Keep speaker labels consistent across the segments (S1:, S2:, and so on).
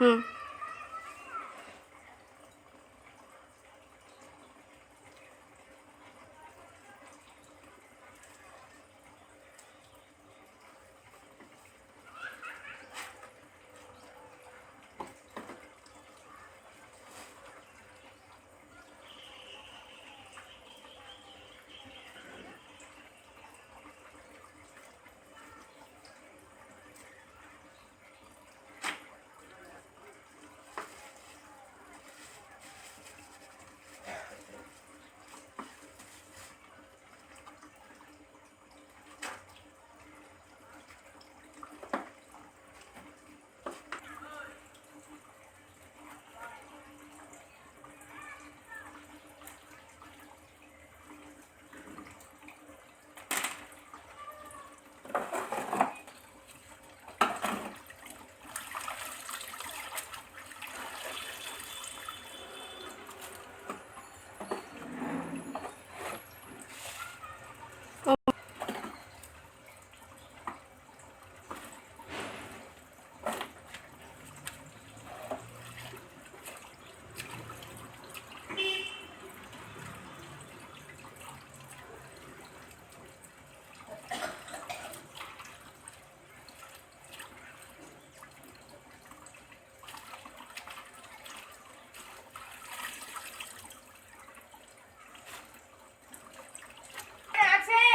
S1: হুম।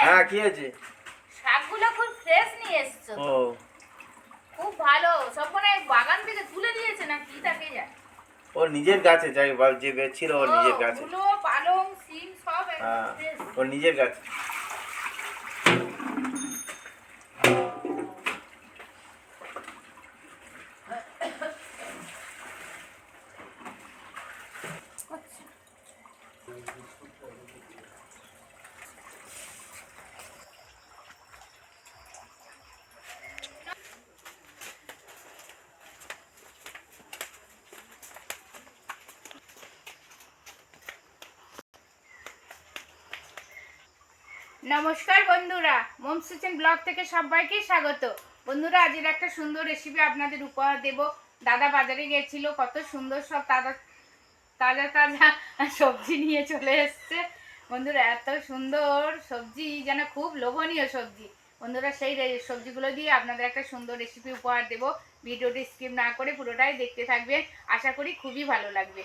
S2: হ্যাঁ কি আছে?
S3: শাকগুলো খুব ফ্রেশ নিয়ে এসছো।
S2: ও
S3: খুব ভালো, সব মনে হয় বাগান থেকে তুলে দিয়েছে না কি তাকে যায়।
S2: ও নিজের গাছে যাই যে ছিল ওর নিজের গাছে।
S3: মূলো, পালং, সিম সব একদম ফ্রেশ।
S2: ওর নিজের গাছে।
S3: নমস্কার বন্ধুরা, মমস কিচেন ব্লগ থেকে সবাইকে স্বাগত। বন্ধুরা, আজকের একটা সুন্দর রেসিপি আপনাদের উপহার দেব। দাদা বাজারে গিয়েছিল, কত সুন্দর সব তাজা তাজা তাজা সবজি নিয়ে চলে এসছে। বন্ধুরা, এত সুন্দর সবজি, যেন খুব লোভনীয় সবজি। বন্ধুরা, সেই সবজিগুলো দিয়ে আপনাদের একটা সুন্দর রেসিপি উপহার দেব। ভিডিওটি স্কিপ না করে পুরোটাই দেখতে থাকবেন, আশা করি খুবই ভালো লাগবে।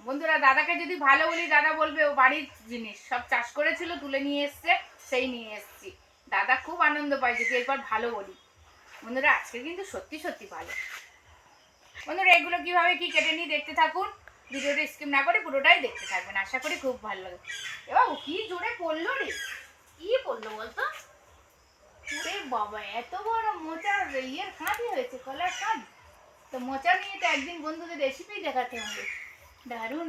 S3: বন্ধুরা, দাদাকে যদি ভালো বলি, দাদা বলবে ও বাড়ির জিনিস সব চাষ করেছিল, তুলে নিয়ে এসছে, সেই নিয়ে এসছি। দাদা খুব আনন্দ পায় যদি একবার ভালো বলি। বন্ধুরা, আজকে কিন্তু সত্যি সত্যি ভালো। বন্ধুরা, এগুলো কিভাবে কি কেটে নিয়ে দেখতে থাকুন, ভিডিওটা স্কিপ না করে পুরোটাই দেখতে থাকবেন, আশা করি খুব ভালো লাগে। এবার কি জোরে পড়লো রে, কি পড়লো বলতো? ওরে বাবা, এত বড় মোচা ইয়ের কাঁদি হয়েছে, কলার কাঁদি। তো মোচা নিয়ে তো একদিন বন্ধুদের রেসিপি দেখাতে হবে। দারুণ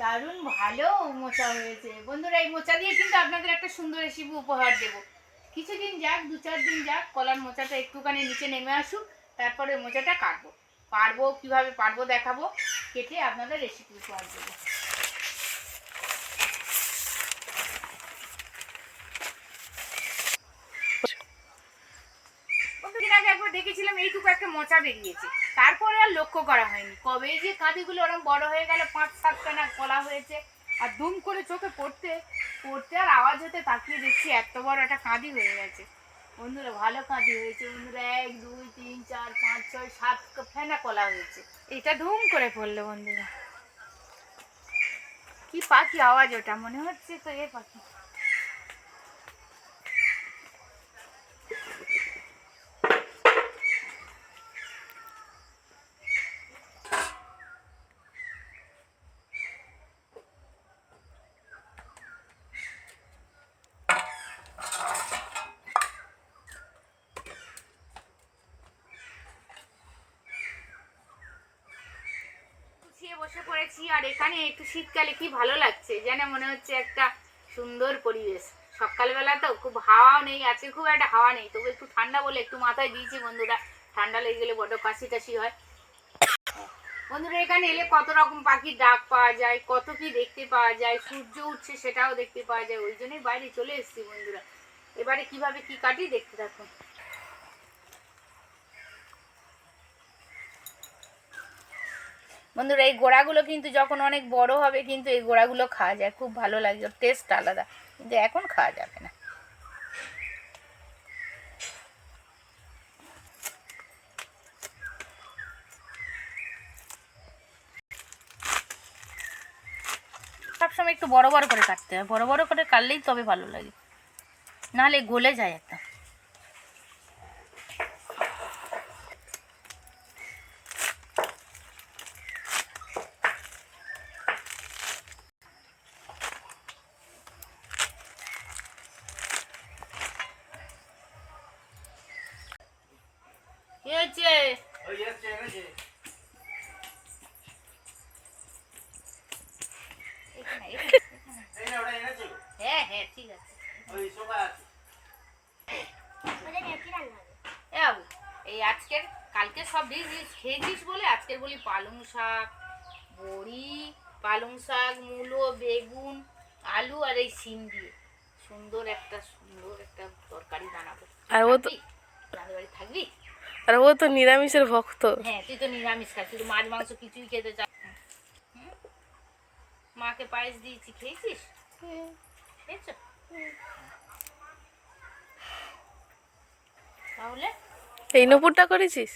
S3: দারুণ ভালো মোচা হয়েছে। বন্ধুরা, এই মোচা দিয়ে কিন্তু আপনাদের একটা সুন্দর রেসিপি উপহার দেব। কিছুদিন যাক, 2-4 দিন যাক, কলার মোচাটা একটুখানি নিচে নেমে আসুক, তারপরে মোচাটা কাটবো। পারবো কিভাবে পারবো দেখাবো, কেটে আপনাদের রেসিপি উপহার দেবো। দিন আগে একবার দেখেছিলাম এইটুকু একটা মোচা বেরিয়েছে, তারপরে আর লক্ষ্য করা হয়নি। কবে যে কাঁদিগুলো ওরকম বড় হয়ে গেল, 5-7খানা কলা হয়েছে, আর দুম করে চোখে পড়তে পড়তে আর আওয়াজ হতে তাকিয়ে দেখছি এত বড় একটা কাঁদি হয়ে গেছে। বন্ধুরা, ভালো কাঁদি হয়েছে। বন্ধুরা, 1, 2, 3, 4, 5, 6, 7 ফেনা কলা হয়েছে। এটা ধুম করে পড়লো। বন্ধুরা, কি পাখি আওয়াজ ওটা? মনে হচ্ছে তো এ পাখি। বসে পড়েছি, আর এখানে একটু শীতকালে কি ভালো লাগছে, যেন মনে হচ্ছে একটা সুন্দর পরিবেশ। সকালবেলা তো খুব হাওয়াও নেই, আজকে খুব একটা হাওয়া নেই, তবু একটু ঠান্ডা বলে একটু মাথায় দিয়েছি। বন্ধুরা, ঠান্ডা লেগে গেলে বড্ড কাশি টাশি হয়। বন্ধুরা, এখানে এলে কত রকম পাখির ডাক পাওয়া যায়, কত কি দেখতে পাওয়া যায়, সূর্য উঠছে সেটাও দেখতে পাওয়া যায়, ওই জন্যই বাইরে চলে এসেছি। বন্ধুরা, এবারে কিভাবে কি কাটি দেখতে থাকুন। বন্ধুরা এই গোড়াগুলো কিন্তু যখন অনেক বড় হবে কিন্তু এই গোড়াগুলো খাওয়া যায়, খুব ভালো লাগে, টেস্ট আলাদা, কিন্তু এখন খাওয়া যাবে না। সবসময় একটু বড় বড় করে কাটতে হয়, বড় বড় করে কাটলেই তবে ভালো লাগে, নাহলে গলে যায় একদম। কি হয়েছে? হ্যাঁ হ্যাঁ ঠিক আছে। এই আজকের কালকে সব খেয়েছিস বলে আজকের বলি পালং শাক, বড়ি, পালং শাক, মূলো, বেগুন, আলু আর এই শিম দিয়ে সুন্দর একটা তরকারি বানাবো।
S1: আর ও তো
S3: আমাদের বাড়ি থাকবি?
S1: আর ও তো নিরামিষের ভক্ত।
S3: হ্যাঁ তুই তো নিরামিষ খাস, তুই তো মাছ মাংস কিছুই খেতে চাস। মাকে পায়েস দিয়েছি, খেয়েছিস? খেয়েছ? তাহলে
S1: এই নুপুরটা করেছিস?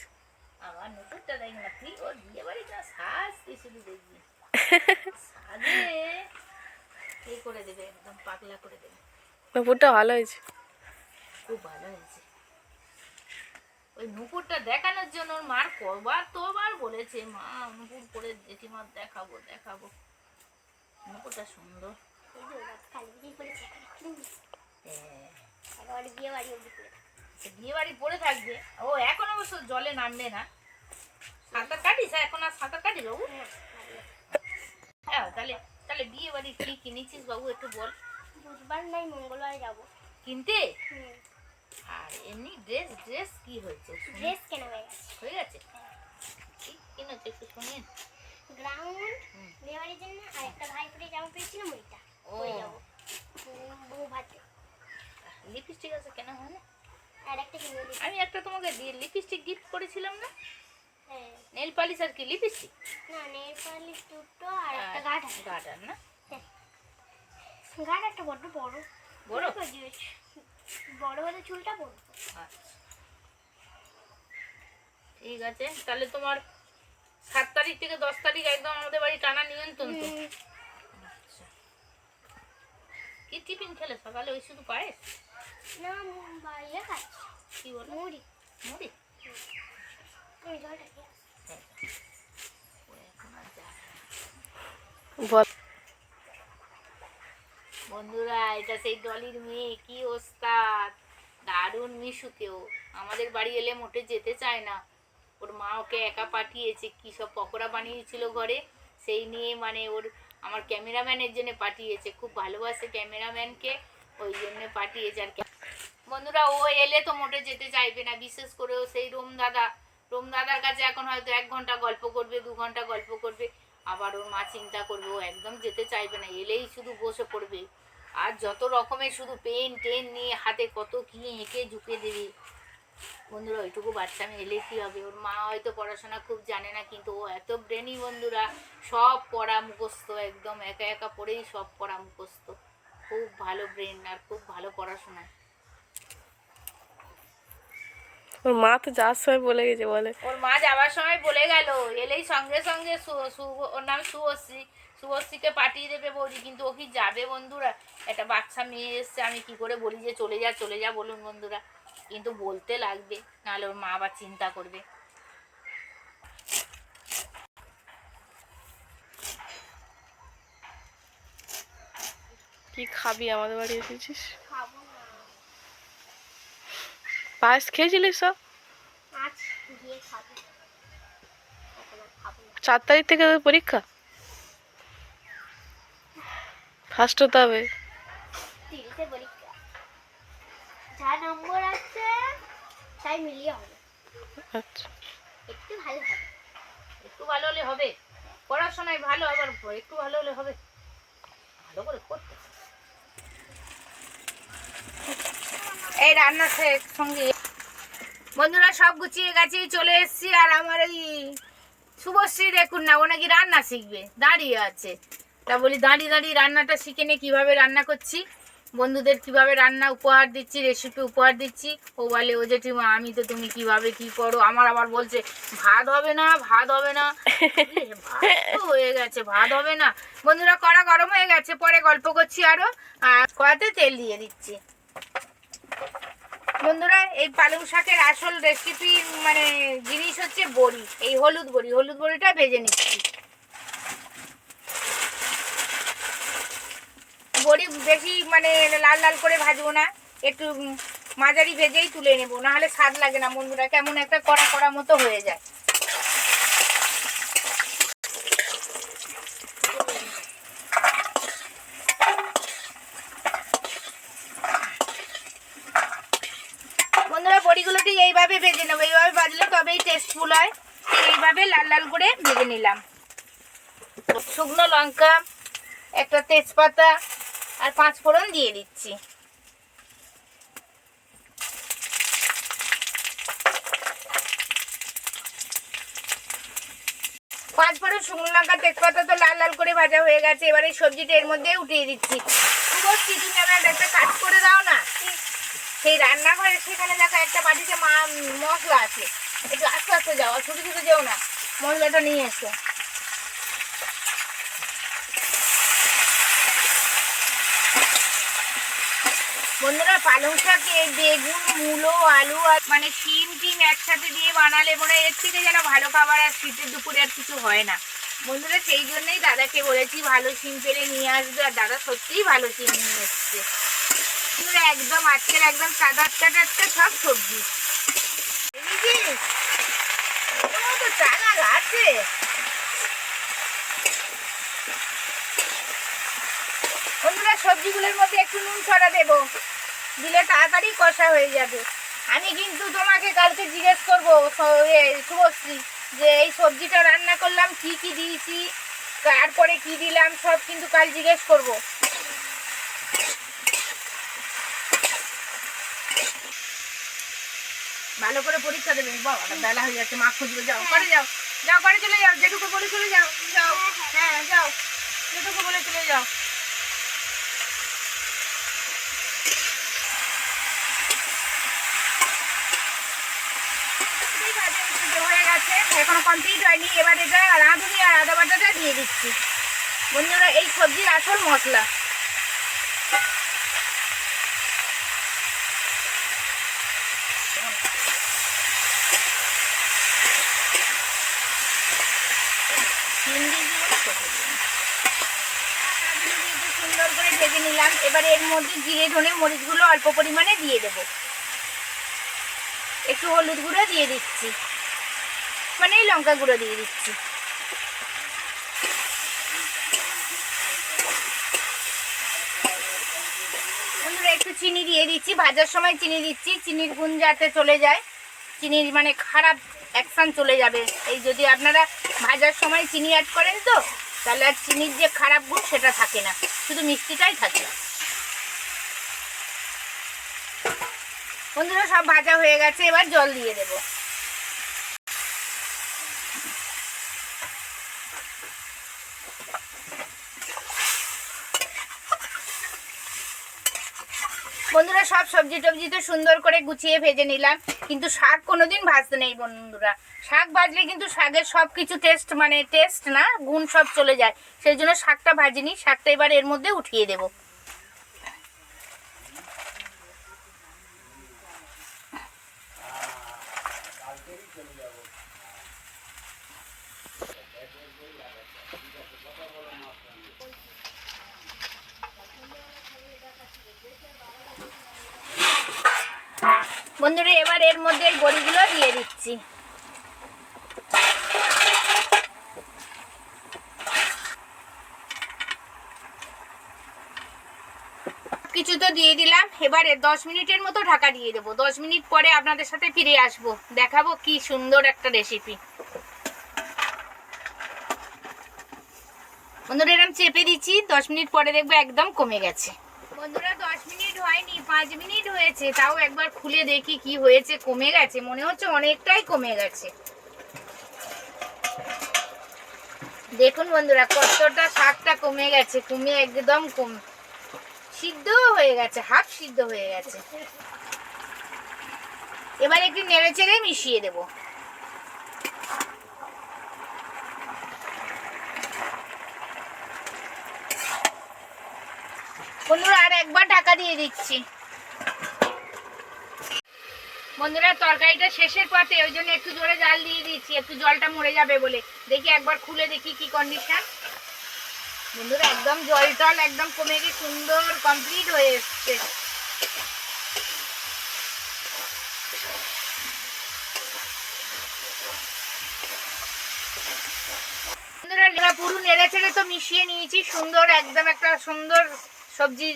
S3: আমার নতুনটা দেখ না, তুই ওর বিয়ে বাড়িটা সাজ, তুই শুধু দেখবি সাজে এ করে দেবে, একদম পাগলা করে দেবে।
S1: নুপুরটা ভালো হয়েছে,
S3: খুব ভালো হয়েছে। ওই নুপুরটা দেখানোর জন্য ওর মার তোবার বলেছে, মা নুপুর করে জেঠিমার দেখাবো দেখাবো। নুপুরটা সুন্দর। বিয়ে বাড়ি পড়ে থাকবে ও, এখন অবশ্য জলে নামবে না। সাঁতার কাটিস এখন? আর সাঁতার কাটিস বাবু? হ্যাঁ তাহলে তাহলে বিয়ে বাড়ি কি কিনেছিস বাবু একটু বল।
S4: বুধবার নাই মঙ্গলবার যাব
S3: কিনতে। আর এমনি ড্রেস কি হয়েছে?
S4: ড্রেস কেনা
S3: হয়ে গেছে। কি কিনেছে একটু শুনিন।
S4: গ্রাউন্ড বিয়ে বাড়ির জন্য, আর একটা ভাই করে জামা পেয়েছিলাম, ওইটা পরে যাবো বউ ভাতে।
S3: লিপস্টিক আছে কেন হয় না?
S4: আর একটা কিনে দিই।
S3: আমি একটা তোমাকে লিপস্টিক গিফট করেছিলাম না?
S4: হ্যাঁ।
S3: নেল পালিশ আর কি লিপস্টিক?
S4: না নেল পালিশ দুটো আর একটা গার্ডার।
S3: গার্ডার না?
S4: গার্ডারটা বড় বড়
S3: বড়
S4: বড় হলে চুলটা বড়।
S3: আচ্ছা ঠিক আছে, তাহলে তোমার 7 তারিখ থেকে 10 তারিখ একদম আমাদের বাড়ি টানা নিয়ন্ত্রণ তো। আচ্ছা কি টিফিন খেলে সকালে? ওই শুধু পায়েস?
S4: না বাইরে খাচ্ছি।
S3: কি বল?
S4: মুড়ি।
S3: মুড়ি?
S4: তুমি জলটা খেয়ে
S1: বল।
S3: বন্ধুরা এটা সেই ডলির মেয়ে, কি ওস্তাদ, দারুণ মিশুকেও। আমাদের বাড়ি এলে মোটে যেতে চায় না, ওর মা ওকে একা পাঠিয়েছে, কি সব পকোড়া বানিয়েছিল ঘরে, সেই নিয়ে মানে ওর আমার ক্যামেরাম্যানের জন্য পাঠিয়েছে, খুব ভালোবাসে ক্যামেরাম্যানকে, ওই জন্য পাঠিয়েছে। আর বন্ধুরা ও এলে তো মোটে যেতে চাইবে না, বিশেষ করে ও সেই রোম দাদার কাছে এখন হয়তো 1 ঘন্টা গল্প করবে, 2 ঘন্টা গল্প করবে, আবার ওর মা চিন্তা করবে, ও একদম যেতে চাইবে না, এলেই শুধু বসে পড়বে আর যত রকমের শুধু পেন টেন নিয়ে হাতে কত কি এঁকে ঝুঁকে দেবে। বন্ধুরা ওইটুকু বাচ্চা আমি এলে কি হবে, ওর মা হয়তো পড়াশোনা খুব জানে না, কিন্তু ও এত ব্রেনি বন্ধুরা, সব পড়া মুখস্থ, একদম একা একা পড়েই সব পড়া মুখস্থ, খুব ভালো ব্রেন আর খুব ভালো পড়াশোনা।
S1: ওর মা তো যাওয়ার সময় বলে গেছে, বলে
S3: ওর মা যাওয়ার সময় বলে গেল, এলেই সঙ্গে সঙ্গে ওর নাম শুভশ্রীকে পাঠিয়ে দেবে বৌদি, কিন্তু ও কি যাবে বন্ধুরা? একটা বাচ্চা মেয়ে এসছে, আমি কি করে বলি যে চলে যা বলুন বন্ধুরা, কিন্তু বলতে লাগবে, নাহলে ওর মা আবার চিন্তা করবে।
S1: কি খাবি? আমাদের বাড়ি এসেছিস,
S4: খাবো না।
S1: পায়েস খেয়েছিলিস সব?
S4: আজ গিয়ে খাবো, এখন আর খাবো না।
S1: 4 তারিখ থেকে তোর পরীক্ষা, ফার্স্ট হতে হবে।
S4: 30-এ পরীক্ষা, যা নম্বর আছে তাই মিলিয়ে হবে।
S1: আচ্ছা
S4: একটু ভালো হবে,
S3: একটু ভালো হলে হবে, পড়াশোনায় ভালো, আবার একটু ভালো হলে হবে, ভালো করে করতে। এই রান্না সঙ্গে বন্ধুরা সব গুছিয়ে গেছি, চলে এসেছি, আর আমার এই শুভশ্রী দেখুন না, ও নাকি রান্না শিখবে, দাঁড়িয়ে আছে। তা বলি দাঁড়িয়ে দাঁড়িয়ে রান্নাটা শিখে নে, কীভাবে রান্না করছি, বন্ধুদের কিভাবে রান্না উপহার দিচ্ছি, রেসিপি উপহার দিচ্ছি। ও বলে ও জেঠিমা আমি তো তুমি কিভাবে কি করো, আমার আবার বলছে ভাত হবে না, ভাত হবে না। ভাত তো হয়ে গেছে, ভাত হবে না। বন্ধুরা কড়া গরম হয়ে গেছে, পরে গল্প করছি আরো। আর কড়াতে তেল দিয়ে দিচ্ছি। বন্ধুরা এই পালং শাকের আসল রেসিপি মানে জিনিস হচ্ছে বড়ি, এই হলুদ বড়ি, হলুদ বড়িটা ভেজে নিচ্ছি। বড়ি বেশি মানে লাল লাল করে ভাজবো না, একটু মাঝারি ভেজেই তুলে নেবো, নাহলে স্বাদ লাগে না বন্ধুরা, কেমন একটা কড়া কড়া মতো হয়ে যায়। বন্ধুরা বড়িগুলোকে এইভাবে ভেজে নেবো, এইভাবে ভাজলে তবেই টেস্টফুল হয়। এইভাবে লাল লাল করে ভেজে নিলাম। শুকনো লঙ্কা, একটা তেজপাতা আর 5 ফোড়ন দিয়ে দিচ্ছি। পাঁচ ফোড়ন, শুকনো লঙ্কা, তেজপাতা তো লাল লাল করে ভাজা হয়ে গেছে। এবারে সবজিটা এর মধ্যে উঠিয়ে দিচ্ছি। তুমি আমার একটা কাজ করে দাও না, সেই রান্নাঘরে সেখানে দেখো একটা বাটিতে মশলা আছে, একটু আস্তে আস্তে যাও, ছোটো ছোটো যেও না, মশলাটা নিয়ে এসো। বন্ধুরা পালং শাক বেগুন, মূলো, আলু আর মানে শিম টিম একসাথে দিয়ে বানালে মনে হয় এর থেকে যেন ভালো খাবার আর শীতের দুপুরে আর কিছু হয় না। বন্ধুরা সেই জন্যই দাদাকে বলেছি ভালো শিম পেলে নিয়ে আসবে, আর দাদা সত্যিই ভালো শিম নিয়ে এসছে। বন্ধুরা একদম আজকের একদম টাটকা টাটকা সব সবজি। তো চালা আছে। বন্ধুরা সবজিগুলোর মধ্যে একটু নুন ছড়া দেবো, দিলে তাড়াতাড়ি কষা হয়ে যাবে। আমি কিন্তু তোমাকে কালকে জিজ্ঞেস করবো শুভশ্রী, যে এই সবজিটা রান্না করলাম কি কি দিয়েছি, তারপরে কি দিলাম, সব কিন্তু কাল জিজ্ঞেস করবো। ভালো করে পরীক্ষা দেবে। বাবা বেলা হয়ে যাচ্ছে, মা খুঁজবে, যাও করে যাও, যাও করে চলে যাও, যেটুকু বলে চলে যাও, যাও হ্যাঁ যাও, যেটুকু বলে চলে যাও। হয়ে গেছে, এখনো কমপ্লিট হয়নি। এবার এটা রাঁধুনি আর আদা বাটাটা দিয়ে দিচ্ছি। বন্ধুরা এই সবজির আসল মশলা। সুন্দর করে ভেজে নিলাম। এবার এর মধ্যে জিরে ধনে মরিচগুলো অল্প পরিমাণে দিয়ে দেবো, একটু হলুদ গুঁড়ো দিয়ে দিচ্ছি, মানে লঙ্কা গুঁড়ো দিয়ে দিচ্ছি। বন্ধুরা একটু চিনি দিয়ে দিচ্ছি, ভাজার সময় চিনি দিচ্ছি, চিনির গুণ যাতে চলে যায়, চিনির মানে খারাপ অ্যাকশন চলে যাবে। এই যদি আপনারা ভাজার সময় চিনি অ্যাড করেন তো তাহলে আর চিনির যে খারাপ গুণ সেটা থাকে না, শুধু মিষ্টিটাই থাকে। বন্ধুরা সব ভাজা হয়ে গেছে, এবার জল দিয়ে দেব। বন্ধুরা সব সবজি টবজি তো সুন্দর করে গুছিয়ে ভেজে নিলাম, কিন্তু শাক কোনোদিন ভাজতে নেই বন্ধুরা। শাক ভাজলে কিন্তু শাকের সব কিছু টেস্ট মানে টেস্ট না গুণ সব চলে যায়, সেই জন্য শাকটা ভাজিনি। শাকটা এবার এর মধ্যে উঠিয়ে দেব। বন্ধুরা এবার এর মধ্যে এই বড়িগুলো দিয়ে দিচ্ছি। কিছু তো দিয়ে দিলাম, এবারে 10 মিনিটের মতো ঢাকা দিয়ে দেবো। 10 মিনিট পরে আপনাদের সাথে ফিরে আসবো, দেখাবো কি সুন্দর একটা রেসিপি। বন্ধুরা এরকম চেপে দিচ্ছি, 10 মিনিট পরে দেখবো একদম কমে গেছে। বন্ধুরা 10 মিনিট হয়নি, 5 মিনিট হয়েছে, তাও একবার খুলে দেখি কি হয়েছে। কমে গেছে, মনে হচ্ছে অনেকটাই কমে গেছে। দেখুন বন্ধুরা কতটা শাকটা কমে গেছে, কমে একদম কম সিদ্ধ হয়ে গেছে, হাফ সিদ্ধ হয়ে গেছে। এবার একটু নেড়ে চেড়ে মিশিয়ে দেব। বন্ধুরা আর একবার ঢাকা দিয়ে দিচ্ছি। বন্ধুরা তরকারিটা শেষের পথে, ওই জন্য একটু জোরে জাল দিয়ে দিচ্ছি, একটু জলটা মরে যাবে বলে। দেখি একবার খুলে দেখি কি কন্ডিশন। বন্ধুরা একদম জল টল একদম কমে গিয়ে সুন্দর কমপ্লিট হয়ে এসছে। বন্ধুরা পুরো নেড়ে ছেড়ে তো মিশিয়ে নিয়েছি, সুন্দর একদম একটা সুন্দর সবজি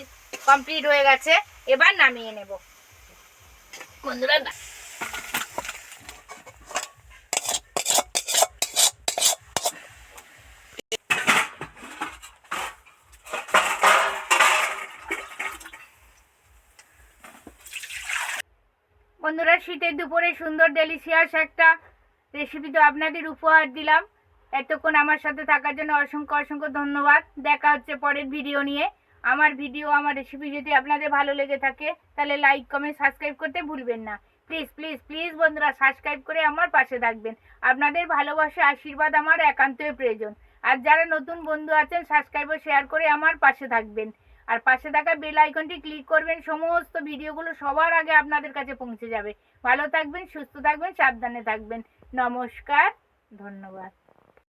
S3: কমপ্লিট হয়ে গেছে। এবার নামিয়ে নেব বন্ধুরা। বন্ধুরা শীতের দুপুরে সুন্দর ডেলিশিয়াস একটা রেসিপি তো আপনাদের উপহার দিলাম। এতক্ষণ আমার সাথে থাকার জন্য অসংখ্য অসংখ্য ধন্যবাদ। দেখা হচ্ছে পরের ভিডিও নিয়ে। আমার ভিডিও, আমার রেসিপি যদি আপনাদের ভালো লেগে থাকে তাহলে লাইক কমেন্ট সাবস্ক্রাইব করতে ভুলবেন না। প্লিজ প্লিজ প্লিজ বন্ধুরা সাবস্ক্রাইব করে আমার পাশে থাকবেন। আপনাদের ভালোবাসা আশীর্বাদ আমার একান্তই প্রয়োজন। আর যারা নতুন বন্ধু আছেন সাবস্ক্রাইব ও শেয়ার করে আমার পাশে থাকবেন। আর পাশে থাকা বেল আইকনটি ক্লিক করবেন, সমস্ত ভিডিওগুলো সবার আগে আপনাদের কাছে পৌঁছে যাবে। ভালো থাকবেন, সুস্থ থাকবেন, সাবধানে থাকবেন। নমস্কার, ধন্যবাদ।